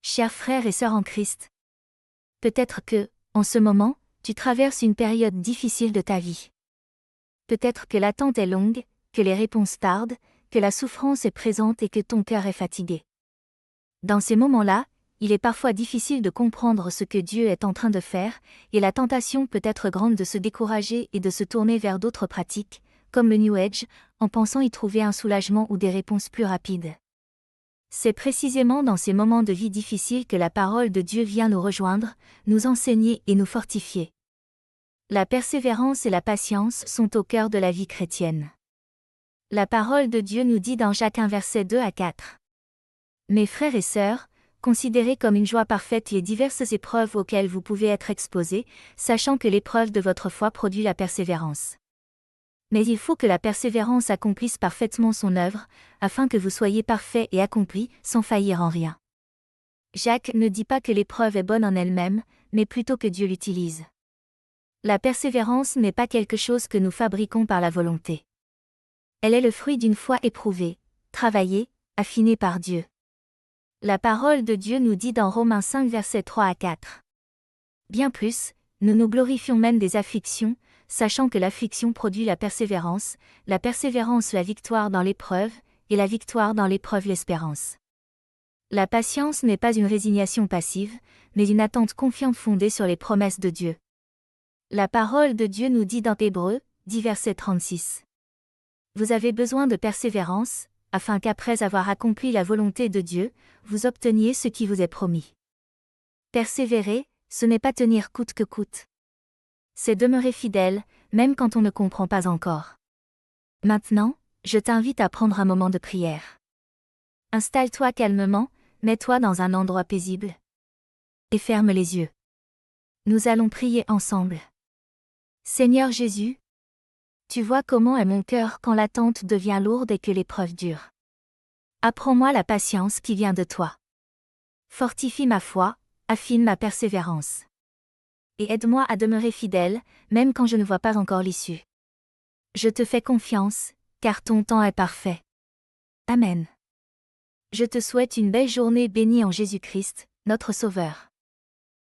Chers frères et sœurs en Christ, peut-être que, en ce moment, tu traverses une période difficile de ta vie. Peut-être que l'attente est longue, que les réponses tardent, que la souffrance est présente et que ton cœur est fatigué. Dans ces moments-là, il est parfois difficile de comprendre ce que Dieu est en train de faire, et la tentation peut être grande de se décourager et de se tourner vers d'autres pratiques, comme le New Age, en pensant y trouver un soulagement ou des réponses plus rapides. C'est précisément dans ces moments de vie difficiles que la parole de Dieu vient nous rejoindre, nous enseigner et nous fortifier. La persévérance et la patience sont au cœur de la vie chrétienne. La parole de Dieu nous dit dans Jacques 1 versets 2 à 4. Mes frères et sœurs, considérez comme une joie parfaite les diverses épreuves auxquelles vous pouvez être exposés, sachant que l'épreuve de votre foi produit la persévérance. Mais il faut que la persévérance accomplisse parfaitement son œuvre, afin que vous soyez parfaits et accomplis, sans faillir en rien. Jacques ne dit pas que l'épreuve est bonne en elle-même, mais plutôt que Dieu l'utilise. La persévérance n'est pas quelque chose que nous fabriquons par la volonté. Elle est le fruit d'une foi éprouvée, travaillée, affinée par Dieu. La parole de Dieu nous dit dans Romains 5 versets 3 à 4. Bien plus, nous nous glorifions même des afflictions, sachant que l'affliction produit la persévérance la victoire dans l'épreuve, et la victoire dans l'épreuve l'espérance. La patience n'est pas une résignation passive, mais une attente confiante fondée sur les promesses de Dieu. La parole de Dieu nous dit dans Hébreux 10 verset 36. Vous avez besoin de persévérance, afin qu'après avoir accompli la volonté de Dieu, vous obteniez ce qui vous est promis. Persévérer, ce n'est pas tenir coûte que coûte. C'est demeurer fidèle, même quand on ne comprend pas encore. Maintenant, je t'invite à prendre un moment de prière. Installe-toi calmement, mets-toi dans un endroit paisible. Et ferme les yeux. Nous allons prier ensemble. Seigneur Jésus, tu vois comment est mon cœur quand l'attente devient lourde et que l'épreuve dure. Apprends-moi la patience qui vient de toi. Fortifie ma foi, affine ma persévérance. Et aide-moi à demeurer fidèle, même quand je ne vois pas encore l'issue. Je te fais confiance, car ton temps est parfait. Amen. Je te souhaite une belle journée bénie en Jésus-Christ, notre Sauveur.